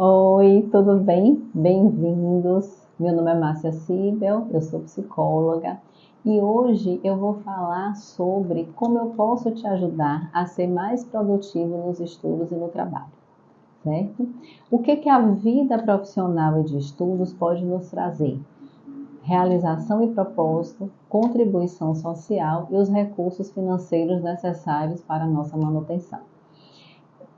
Oi, tudo bem? Bem-vindos. Meu nome é Márcia Sibel, eu sou psicóloga e hoje eu vou falar sobre como eu posso te ajudar a ser mais produtivo nos estudos e no trabalho, certo? O que a vida profissional e de estudos pode nos trazer? Realização e propósito, contribuição social e os recursos financeiros necessários para a nossa manutenção.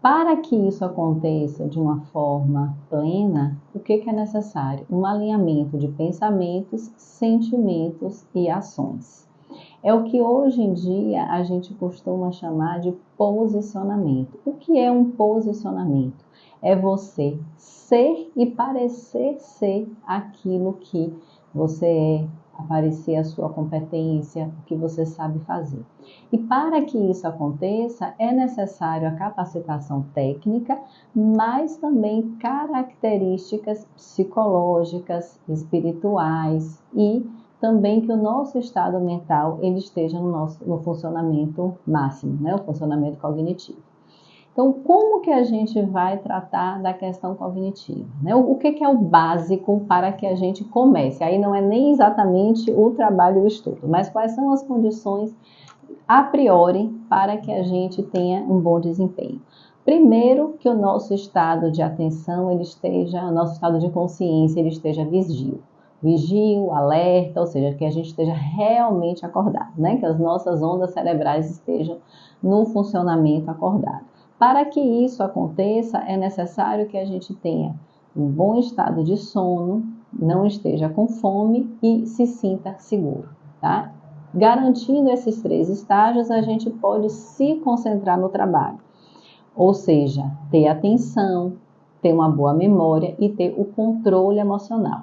Para que isso aconteça de uma forma plena, o que é necessário? Um alinhamento de pensamentos, sentimentos e ações. É o que hoje em dia a gente costuma chamar de posicionamento. O que é um posicionamento? É você ser e parecer ser aquilo que você é, aparecer a sua competência, o que você sabe fazer. E para que isso aconteça, é necessário a capacitação técnica, mas também características psicológicas, espirituais e também que o nosso estado mental ele esteja no funcionamento máximo, né? O funcionamento cognitivo. Então, como que a gente vai tratar da questão cognitiva? Né? O que é o básico para que a gente comece? Aí não é nem exatamente o trabalho e o estudo, mas quais são as condições a priori para que a gente tenha um bom desempenho? Primeiro, que o nosso estado de atenção, o nosso estado de consciência, ele esteja vigio, alerta, ou seja, que a gente esteja realmente acordado, né? Que as nossas ondas cerebrais estejam no funcionamento acordado. Para que isso aconteça, é necessário que a gente tenha um bom estado de sono, não esteja com fome e se sinta seguro, tá? Garantindo esses 3 estágios, a gente pode se concentrar no trabalho, ou seja, ter atenção, ter uma boa memória e ter o controle emocional.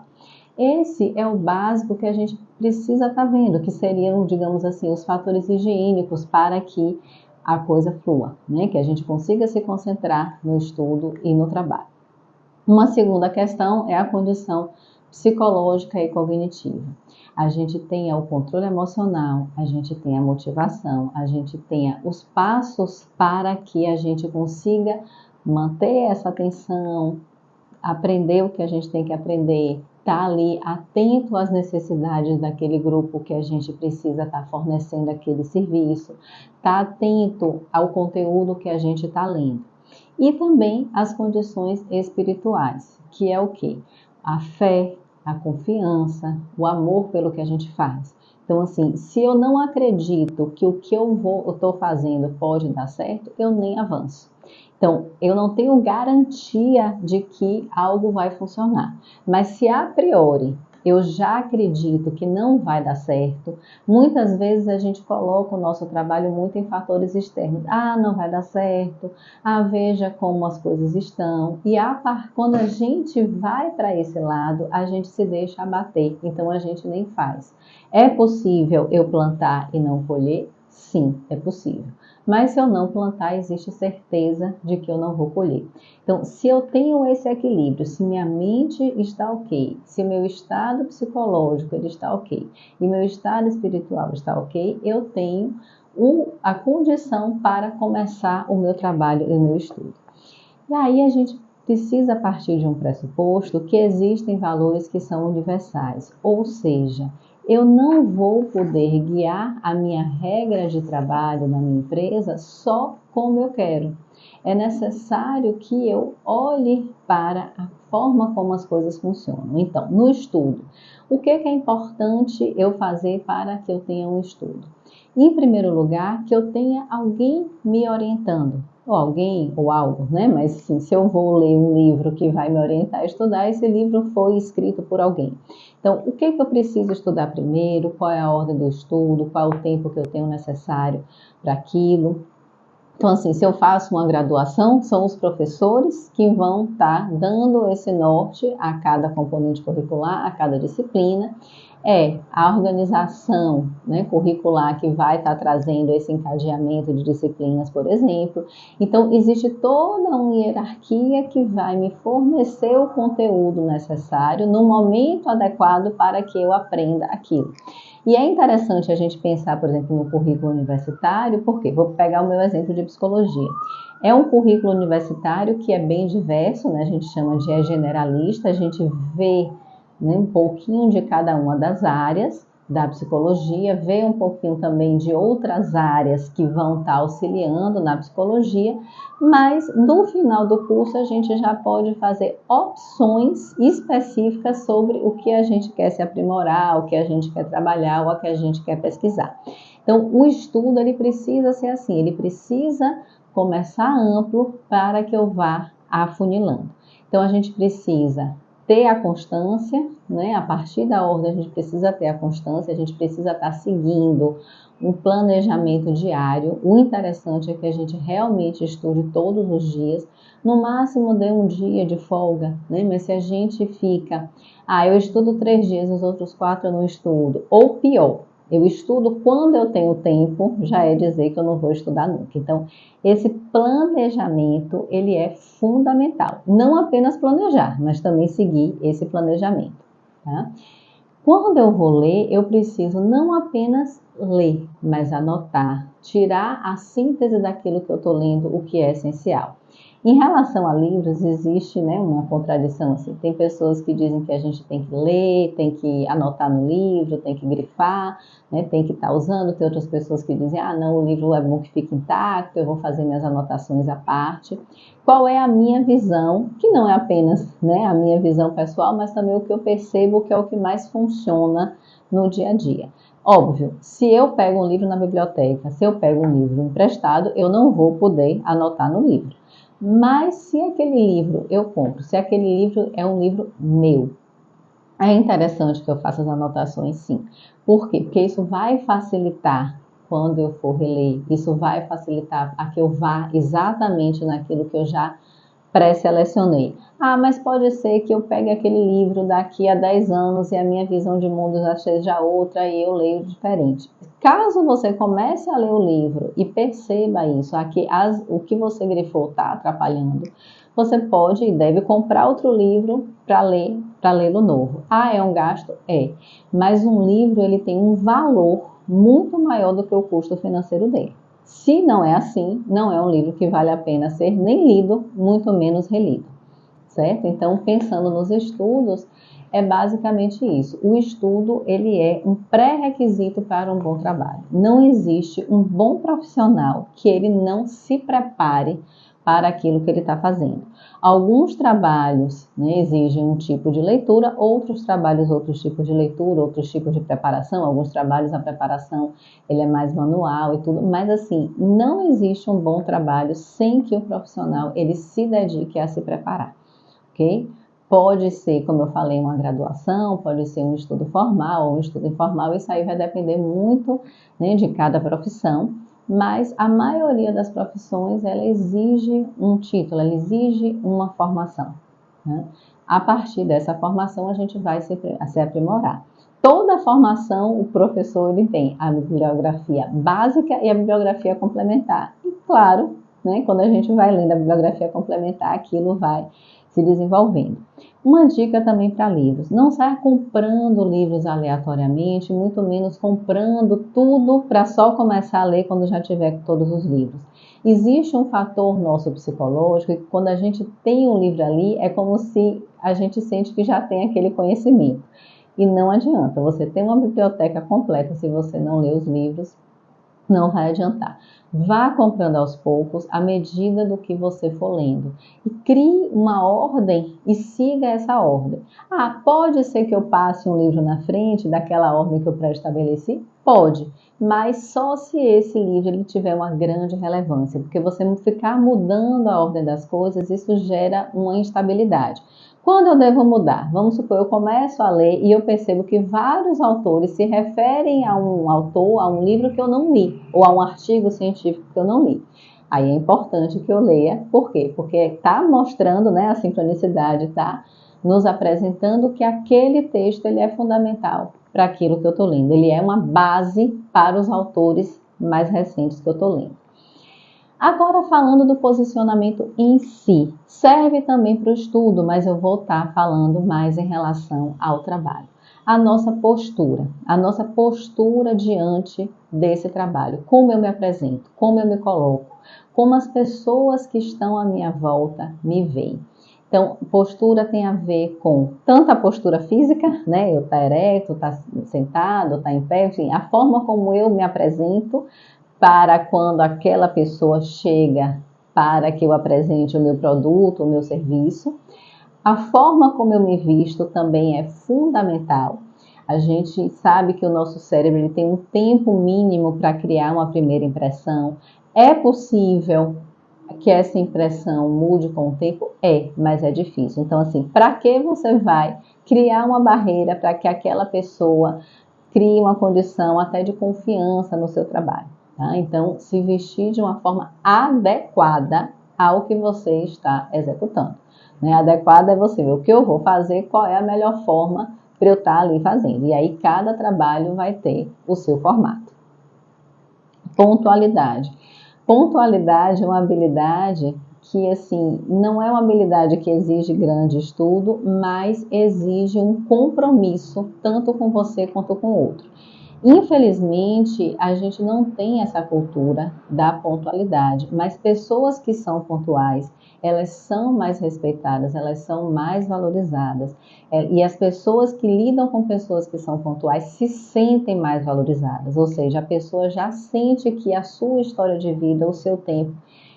Esse é o básico que a gente precisa estar vendo, que seriam, digamos assim, os fatores higiênicos para que a coisa flua, né? Que a gente consiga se concentrar no estudo e no trabalho. Uma segunda questão é a condição psicológica e cognitiva. A gente tenha o controle emocional, a gente tenha a motivação, a gente tenha os passos para que a gente consiga manter essa atenção, aprender o que a gente tem que aprender, estar ali atento às necessidades daquele grupo que a gente precisa estar fornecendo aquele serviço, estar atento ao conteúdo que a gente está lendo. E também as condições espirituais, que é o quê? A fé, a confiança, o amor pelo que a gente faz. Então, assim, se eu não acredito que o que eu estou fazendo pode dar certo, eu nem avanço. Então, eu não tenho garantia de que algo vai funcionar. Mas se a priori eu já acredito que não vai dar certo, muitas vezes a gente coloca o nosso trabalho muito em fatores externos. Ah, não vai dar certo. Ah, veja como as coisas estão. E quando a gente vai para esse lado, a gente se deixa abater. Então, a gente nem faz. É possível eu plantar e não colher? Sim, é possível. Mas se eu não plantar, existe certeza de que eu não vou colher. Então, se eu tenho esse equilíbrio, se minha mente está ok, se meu estado psicológico ele está ok e meu estado espiritual está ok, eu tenho a condição para começar o meu trabalho e o meu estudo. E aí a gente precisa partir de um pressuposto que existem valores que são universais, ou seja, eu não vou poder guiar a minha regra de trabalho na minha empresa só como eu quero. É necessário que eu olhe para a forma como as coisas funcionam. Então, no estudo, o que é importante eu fazer para que eu tenha um estudo? Em primeiro lugar, que eu tenha alguém me orientando, ou alguém ou algo, né? Mas assim, se eu vou ler um livro que vai me orientar a estudar, esse livro foi escrito por alguém. Então, o que eu preciso estudar primeiro? Qual é a ordem do estudo? Qual é o tempo que eu tenho necessário para aquilo? Então, assim, se eu faço uma graduação, são os professores que vão estar dando esse norte a cada componente curricular, a cada disciplina. É a organização, né, curricular que vai estar trazendo esse encadeamento de disciplinas, por exemplo. Então, existe toda uma hierarquia que vai me fornecer o conteúdo necessário no momento adequado para que eu aprenda aquilo. E é interessante a gente pensar, por exemplo, no currículo universitário, porque vou pegar o meu exemplo de psicologia. É um currículo universitário que é bem diverso, né? A gente chama de generalista, a gente vê, né, um pouquinho de cada uma das áreas da psicologia, vê um pouquinho também de outras áreas que vão estar auxiliando na psicologia, mas no final do curso a gente já pode fazer opções específicas sobre o que a gente quer se aprimorar, o que a gente quer trabalhar, ou o que a gente quer pesquisar. Então, o estudo ele precisa ser assim, ele precisa começar amplo para que eu vá afunilando. Então, a gente precisa ter a constância, né? A partir da ordem a gente precisa ter a constância, a gente precisa estar seguindo um planejamento diário. O interessante é que a gente realmente estude todos os dias, no máximo dê um dia de folga, né? Mas se a gente fica, eu estudo 3 dias, os outros 4 eu não estudo, ou pior, eu estudo quando eu tenho tempo, já é dizer que eu não vou estudar nunca. Então, esse planejamento, ele é fundamental. Não apenas planejar, mas também seguir esse planejamento, tá? Quando eu vou ler, eu preciso não apenas ler, mas anotar, tirar a síntese daquilo que eu estou lendo, o que é essencial. Em relação a livros, existe, né, uma contradição assim. Tem pessoas que dizem que a gente tem que ler, tem que anotar no livro, tem que grifar, né, tem que estar usando. Tem outras pessoas que dizem, não, o livro é bom que fique intacto, eu vou fazer minhas anotações à parte. Qual é a minha visão, que não é apenas, né, a minha visão pessoal, mas também o que eu percebo que é o que mais funciona no dia a dia. Óbvio, se eu pego um livro na biblioteca, se eu pego um livro emprestado, eu não vou poder anotar no livro. Mas se aquele livro eu compro, se aquele livro é um livro meu, é interessante que eu faça as anotações, sim. Por quê? Porque isso vai facilitar quando eu for reler, isso vai facilitar a que eu vá exatamente naquilo que eu já pré-selecionei. Mas pode ser que eu pegue aquele livro daqui a 10 anos e a minha visão de mundo já seja outra e eu leio diferente. Caso você comece a ler o livro e perceba isso, o que você grifou está atrapalhando, você pode e deve comprar outro livro para lê-lo novo. É um gasto? É. Mas um livro ele tem um valor muito maior do que o custo financeiro dele. Se não é assim, não é um livro que vale a pena ser nem lido, muito menos relido, certo? Então, pensando nos estudos, é basicamente isso. O estudo, ele é um pré-requisito para um bom trabalho. Não existe um bom profissional que ele não se prepare para aquilo que ele está fazendo. Alguns trabalhos, né, exigem um tipo de leitura, outros trabalhos, outros tipos de leitura, outros tipos de preparação. Alguns trabalhos, a preparação ele é mais manual e tudo, mas assim, não existe um bom trabalho sem que o profissional ele se dedique a se preparar, ok? Pode ser, como eu falei, uma graduação, pode ser um estudo formal ou um estudo informal, isso aí vai depender muito, né, de cada profissão, mas a maioria das profissões, ela exige um título, ela exige uma formação, né? A partir dessa formação, a gente vai se aprimorar. Toda formação, o professor ele tem a bibliografia básica e a bibliografia complementar. E claro, né, quando a gente vai lendo a bibliografia complementar, aquilo vai se desenvolvendo. Uma dica também para livros: não saia comprando livros aleatoriamente, muito menos comprando tudo para só começar a ler quando já tiver todos os livros. Existe um fator nosso psicológico que quando a gente tem um livro ali, é como se a gente sente que já tem aquele conhecimento. E não adianta, você tem uma biblioteca completa, se você não ler os livros, não vai adiantar. Vá comprando aos poucos, à medida do que você for lendo. E crie uma ordem e siga essa ordem. Pode ser que eu passe um livro na frente daquela ordem que eu pré-estabeleci? Pode, mas só se esse livro ele tiver uma grande relevância, porque você ficar mudando a ordem das coisas, isso gera uma instabilidade. Quando eu devo mudar? Vamos supor, eu começo a ler e eu percebo que vários autores se referem a um autor, a um livro que eu não li, ou a um artigo científico que eu não li. Aí é importante que eu leia. Por quê? Porque está mostrando, né, a sincronicidade, está nos apresentando que aquele texto ele é fundamental para aquilo que eu estou lendo. Ele é uma base para os autores mais recentes que eu estou lendo. Agora, falando do posicionamento em si, serve também para o estudo, mas eu vou estar falando mais em relação ao trabalho. A nossa postura diante desse trabalho, como eu me apresento, como eu me coloco, como as pessoas que estão à minha volta me veem. Então, postura tem a ver com tanto a postura física, né? Eu estar ereto, estar sentado, estar em pé, enfim, a forma como eu me apresento para quando aquela pessoa chega para que eu apresente o meu produto, o meu serviço. A forma como eu me visto também é fundamental. A gente sabe que o nosso cérebro ele tem um tempo mínimo para criar uma primeira impressão. É possível que essa impressão mude com o tempo? Mas é difícil. Então, assim, para que você vai criar uma barreira para que aquela pessoa crie uma condição até de confiança no seu trabalho? Tá? Então, se vestir de uma forma adequada ao que você está executando. Né? Adequada é você ver o que eu vou fazer, qual é a melhor forma para eu estar ali fazendo. E aí, cada trabalho vai ter o seu formato. Pontualidade. Pontualidade é uma habilidade que, assim, não é uma habilidade que exige grande estudo, mas exige um compromisso, tanto com você quanto com o outro. Infelizmente, a gente não tem essa cultura da pontualidade, mas pessoas que são pontuais, elas são mais respeitadas, elas são mais valorizadas. E as pessoas que lidam com pessoas que são pontuais se sentem mais valorizadas, ou seja, a pessoa já sente que a sua história de vida, o seu tempo,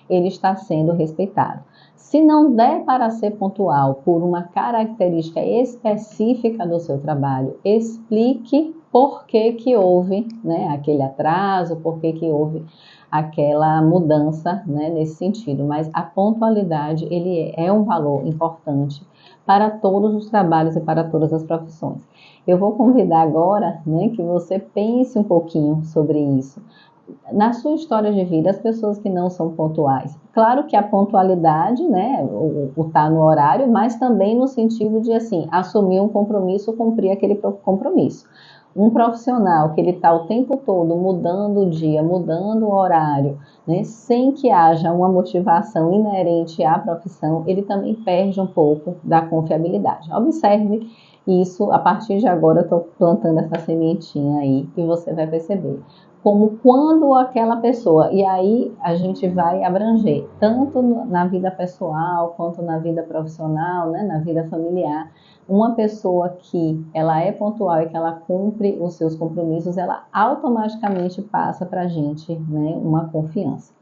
ele está sendo respeitado. Se não der para ser pontual por uma característica específica do seu trabalho, explique por que houve, né, aquele atraso, por que houve aquela mudança, né, nesse sentido. Mas a pontualidade ele é um valor importante para todos os trabalhos e para todas as profissões. Eu vou convidar agora, né, que você pense um pouquinho sobre isso. Na sua história de vida, as pessoas que não são pontuais, claro que a pontualidade, né, o tá no horário, mas também no sentido de, assim, assumir um compromisso, cumprir aquele compromisso. Um profissional que ele está o tempo todo mudando o dia, mudando o horário, né, sem que haja uma motivação inerente à profissão, ele também perde um pouco da confiabilidade. Observe isso, a partir de agora eu estou plantando essa sementinha aí e você vai perceber. Como quando aquela pessoa, e aí a gente vai abranger, tanto na vida pessoal, quanto na vida profissional, né, na vida familiar, uma pessoa que ela é pontual e que ela cumpre os seus compromissos, ela automaticamente passa para a gente, né, uma confiança.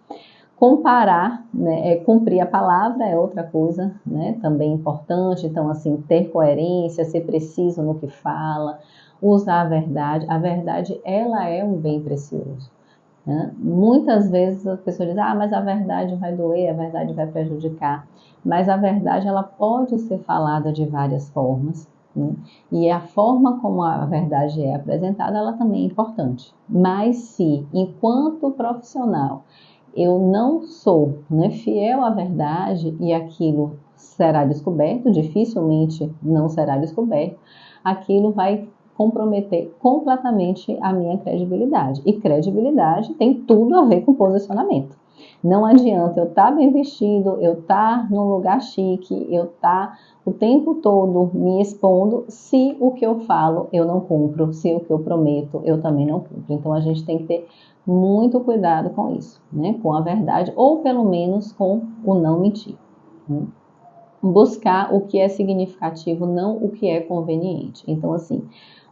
Comparar, né, cumprir a palavra é outra coisa, né, também importante, então assim, ter coerência, ser preciso no que fala, usar a verdade ela é um bem precioso. Né? Muitas vezes as pessoas dizem, mas a verdade vai doer, a verdade vai prejudicar, mas a verdade ela pode ser falada de várias formas, né? E a forma como a verdade é apresentada, ela também é importante. Mas se, enquanto profissional, eu não sou, né, fiel à verdade e aquilo será descoberto, dificilmente não será descoberto, aquilo vai comprometer completamente a minha credibilidade. E credibilidade tem tudo a ver com posicionamento. Não adianta eu estar bem vestido, eu estar num lugar chique, eu estar o tempo todo me expondo, se o que eu falo eu não cumpro, se o que eu prometo eu também não cumpro. Então a gente tem que ter muito cuidado com isso, né? Com a verdade, ou pelo menos com o não mentir. Né? Buscar o que é significativo, não o que é conveniente. Então, assim,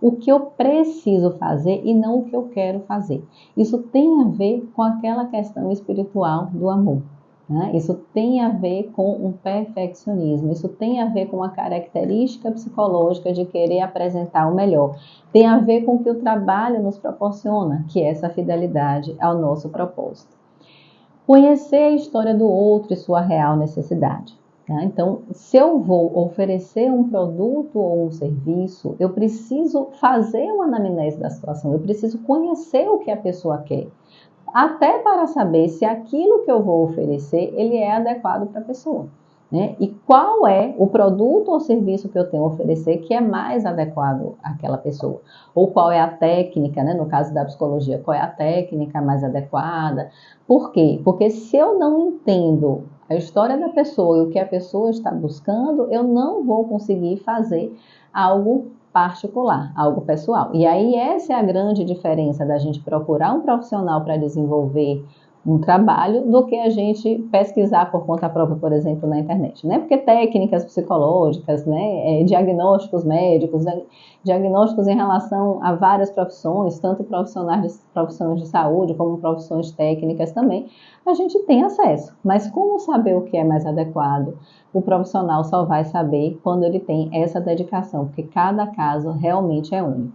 o que eu preciso fazer e não o que eu quero fazer. Isso tem a ver com aquela questão espiritual do amor. Né? Isso tem a ver com um perfeccionismo, isso tem a ver com uma característica psicológica de querer apresentar o melhor. Tem a ver com o que o trabalho nos proporciona, que é essa fidelidade ao nosso propósito. Conhecer a história do outro e sua real necessidade. Tá? Então, se eu vou oferecer um produto ou um serviço, eu preciso fazer uma anamnese da situação, eu preciso conhecer o que a pessoa quer, até para saber se aquilo que eu vou oferecer, ele é adequado para a pessoa. né? E qual é o produto ou serviço que eu tenho a oferecer que é mais adequado àquela pessoa? Ou qual é a técnica, né? No caso da psicologia, qual é a técnica mais adequada? Por quê? Porque se eu não entendo a história da pessoa e o que a pessoa está buscando, eu não vou conseguir fazer algo particular, algo pessoal. E aí essa é a grande diferença da gente procurar um profissional para desenvolver um trabalho do que a gente pesquisar por conta própria, por exemplo, na internet, né? Porque técnicas psicológicas, né, diagnósticos médicos, diagnósticos em relação a várias profissões, tanto profissões de saúde como profissões técnicas também, a gente tem acesso. Mas como saber o que é mais adequado? O profissional só vai saber quando ele tem essa dedicação, porque cada caso realmente é único.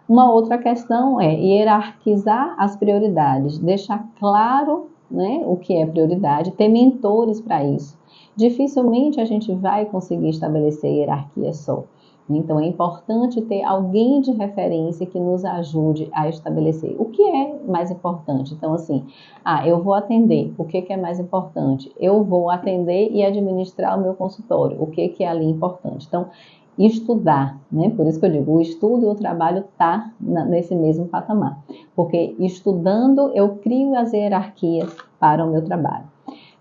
Uma outra questão é hierarquizar as prioridades, deixar claro, né, o que é prioridade, ter mentores para isso. Dificilmente a gente vai conseguir estabelecer hierarquia só. Então é importante ter alguém de referência que nos ajude a estabelecer o que é mais importante. Então assim, eu vou atender, o que é mais importante? Eu vou atender e administrar o meu consultório, o que é ali importante? Então estudar, né? Por isso que eu digo, o estudo e o trabalho tá nesse mesmo patamar, porque estudando eu crio as hierarquias para o meu trabalho.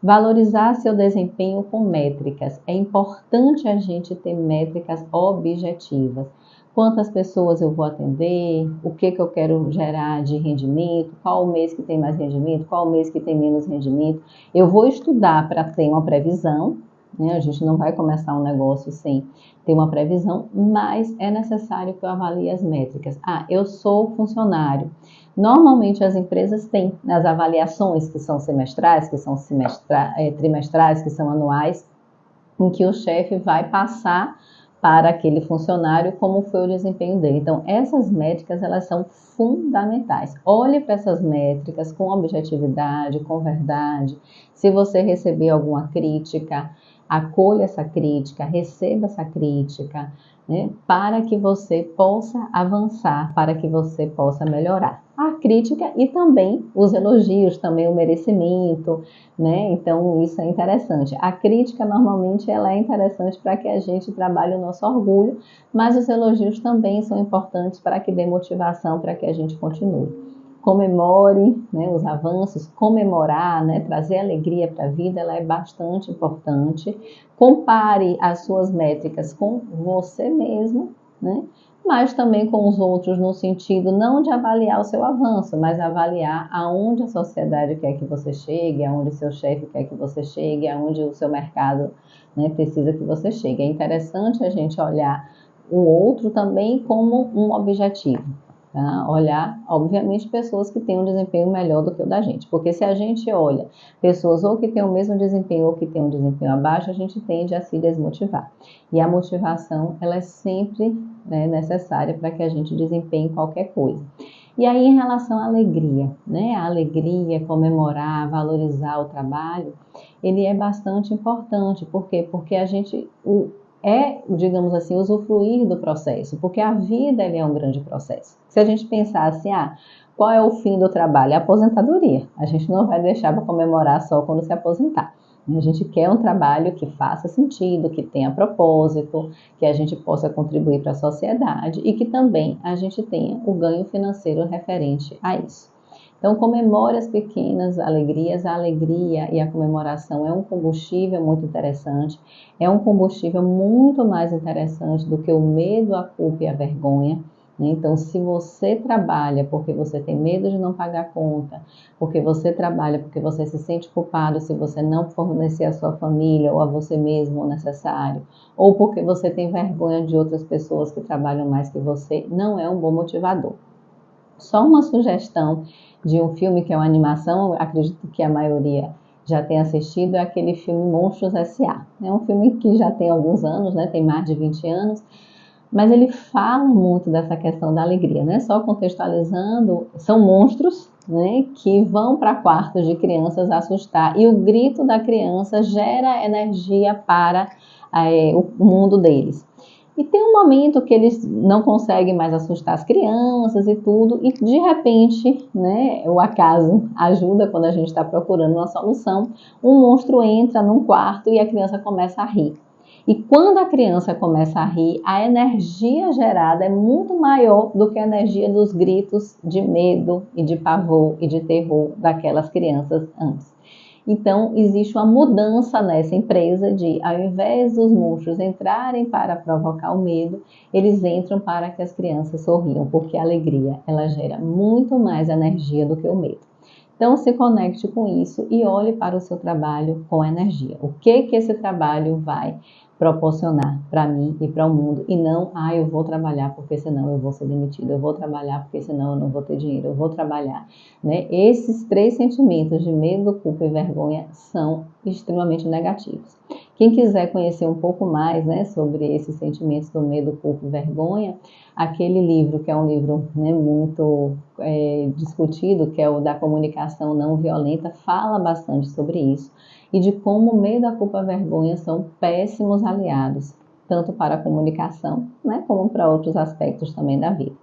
Valorizar seu desempenho com métricas. É importante a gente ter métricas objetivas. Quantas pessoas eu vou atender, o que eu quero gerar de rendimento, qual o mês que tem mais rendimento, qual o mês que tem menos rendimento. Eu vou estudar para ter uma previsão, né? A gente não vai começar um negócio sem ter uma previsão, mas é necessário que eu avalie as métricas. Eu sou funcionário. Normalmente as empresas têm as avaliações que são semestrais, que são trimestrais, que são anuais, em que o chefe vai passar para aquele funcionário como foi o desempenho dele. Então, essas métricas, elas são fundamentais. Olhe para essas métricas com objetividade, com verdade. Se você receber alguma crítica, acolha essa crítica, receba essa crítica, né, para que você possa avançar, para que você possa melhorar. A crítica e também os elogios, também o merecimento, né? Então isso é interessante. A crítica normalmente ela é interessante para que a gente trabalhe o nosso orgulho, mas os elogios também são importantes para que dê motivação para que a gente continue. Comemore, né, os avanços, comemorar, né, trazer alegria para a vida, ela é bastante importante. Compare as suas métricas com você mesmo, né? Mas também com os outros no sentido não de avaliar o seu avanço, mas avaliar aonde a sociedade quer que você chegue, aonde o seu chefe quer que você chegue, aonde o seu mercado, né, precisa que você chegue. É interessante a gente olhar o outro também como um objetivo. Tá? Olhar, obviamente, pessoas que têm um desempenho melhor do que o da gente. Porque se a gente olha pessoas ou que têm o mesmo desempenho ou que têm um desempenho abaixo, a gente tende a se desmotivar. E a motivação, ela é sempre, né, necessária para que a gente desempenhe qualquer coisa. E aí, em relação à alegria, né? A alegria, comemorar, valorizar o trabalho, ele é bastante importante. Por quê? Porque a gente digamos assim, usufruir do processo, porque a vida ele é um grande processo. Se a gente pensar assim, qual é o fim do trabalho? A aposentadoria. A gente não vai deixar para comemorar só quando se aposentar. A gente quer um trabalho que faça sentido, que tenha propósito, que a gente possa contribuir para a sociedade e que também a gente tenha o ganho financeiro referente a isso. Então, comemore as pequenas alegrias. A alegria e a comemoração é um combustível muito interessante, é um combustível muito mais interessante do que o medo, a culpa e a vergonha. Então, se você trabalha porque você tem medo de não pagar a conta, porque você trabalha porque você se sente culpado se você não fornecer à sua família ou a você mesmo o necessário, ou porque você tem vergonha de outras pessoas que trabalham mais que você, não é um bom motivador. Só uma sugestão de um filme que é uma animação, acredito que a maioria já tenha assistido, é aquele filme Monstros S.A. É um filme que já tem alguns anos, né? Tem mais de 20 anos, mas ele fala muito dessa questão da alegria, né? Só contextualizando, são monstros, né, que vão para quartos de crianças assustar e o grito da criança gera energia para o mundo deles. E tem um momento que eles não conseguem mais assustar as crianças e tudo, e de repente, né, o acaso ajuda quando a gente está procurando uma solução, um monstro entra num quarto e a criança começa a rir. E quando a criança começa a rir, a energia gerada é muito maior do que a energia dos gritos de medo e de pavor e de terror daquelas crianças antes. Então, existe uma mudança nessa empresa de, ao invés dos monstros entrarem para provocar o medo, eles entram para que as crianças sorriam, porque a alegria, ela gera muito mais energia do que o medo. Então, se conecte com isso e olhe para o seu trabalho com energia. O que esse trabalho vai proporcionar para mim e para o mundo? E não, eu vou trabalhar porque senão eu vou ser demitido, eu vou trabalhar porque senão eu não vou ter dinheiro, eu vou trabalhar, né? Esses três sentimentos de medo, culpa e vergonha são extremamente negativos. Quem quiser conhecer um pouco mais, né, sobre esses sentimentos do medo, culpa e vergonha, aquele livro que é um livro, né, muito discutido, que é o da comunicação não violenta, fala bastante sobre isso e de como o medo, a culpa e a vergonha são péssimos aliados, tanto para a comunicação, né, como para outros aspectos também da vida.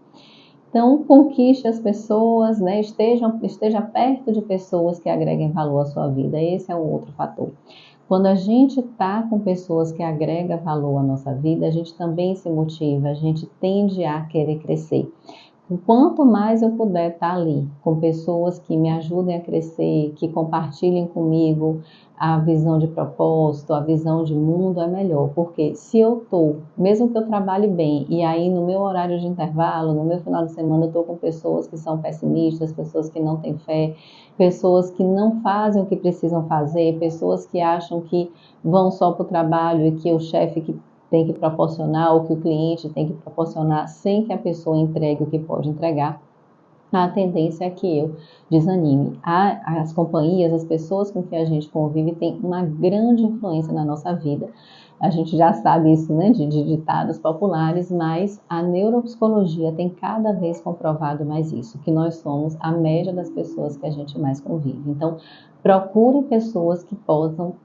Então, conquiste as pessoas, né? Esteja perto de pessoas que agreguem valor à sua vida. Esse é um outro fator. Quando a gente está com pessoas que agregam valor à nossa vida, a gente também se motiva, a gente tende a querer crescer. Quanto mais eu puder estar ali com pessoas que me ajudem a crescer, que compartilhem comigo a visão de propósito, a visão de mundo, é melhor. Porque se eu estou, mesmo que eu trabalhe bem, e aí no meu horário de intervalo, no meu final de semana, eu estou com pessoas que são pessimistas, pessoas que não têm fé, pessoas que não fazem o que precisam fazer, pessoas que acham que vão só para o trabalho e que o chefe que tem que proporcionar, o que o cliente tem que proporcionar, sem que a pessoa entregue o que pode entregar, a tendência é que eu desanime. As companhias, as pessoas com que a gente convive têm uma grande influência na nossa vida. A gente já sabe isso, né, de ditados populares, mas a neuropsicologia tem cada vez comprovado mais isso, que nós somos a média das pessoas que a gente mais convive. Então, procure pessoas que possam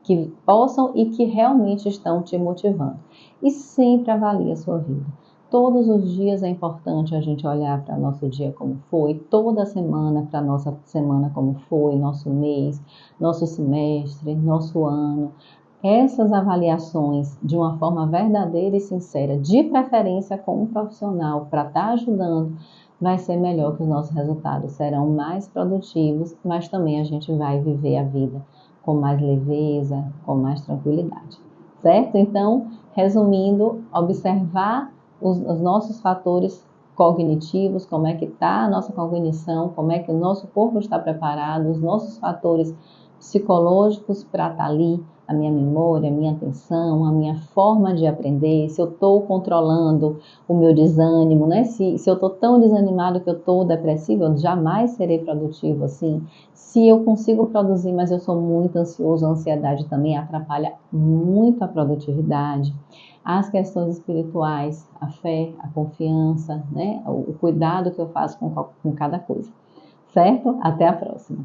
e que realmente estão te motivando. E sempre avalie a sua vida. Todos os dias é importante a gente olhar para nosso dia como foi, toda semana para nossa semana como foi, nosso mês, nosso semestre, nosso ano. Essas avaliações de uma forma verdadeira e sincera, de preferência com um profissional para estar ajudando, vai ser melhor, que os nossos resultados serão mais produtivos, mas também a gente vai viver a vida com mais leveza, com mais tranquilidade, certo? Então, resumindo, observar os nossos fatores cognitivos, como é que está a nossa cognição, como é que o nosso corpo está preparado, os nossos fatores psicológicos para estar ali, a minha memória, a minha atenção, a minha forma de aprender, se eu estou controlando o meu desânimo, né? Se eu estou tão desanimado que eu estou depressivo, eu jamais serei produtivo assim. Se eu consigo produzir, mas eu sou muito ansioso, a ansiedade também atrapalha muito a produtividade. As questões espirituais, a fé, a confiança, né? O cuidado que eu faço com cada coisa. Certo? Até a próxima.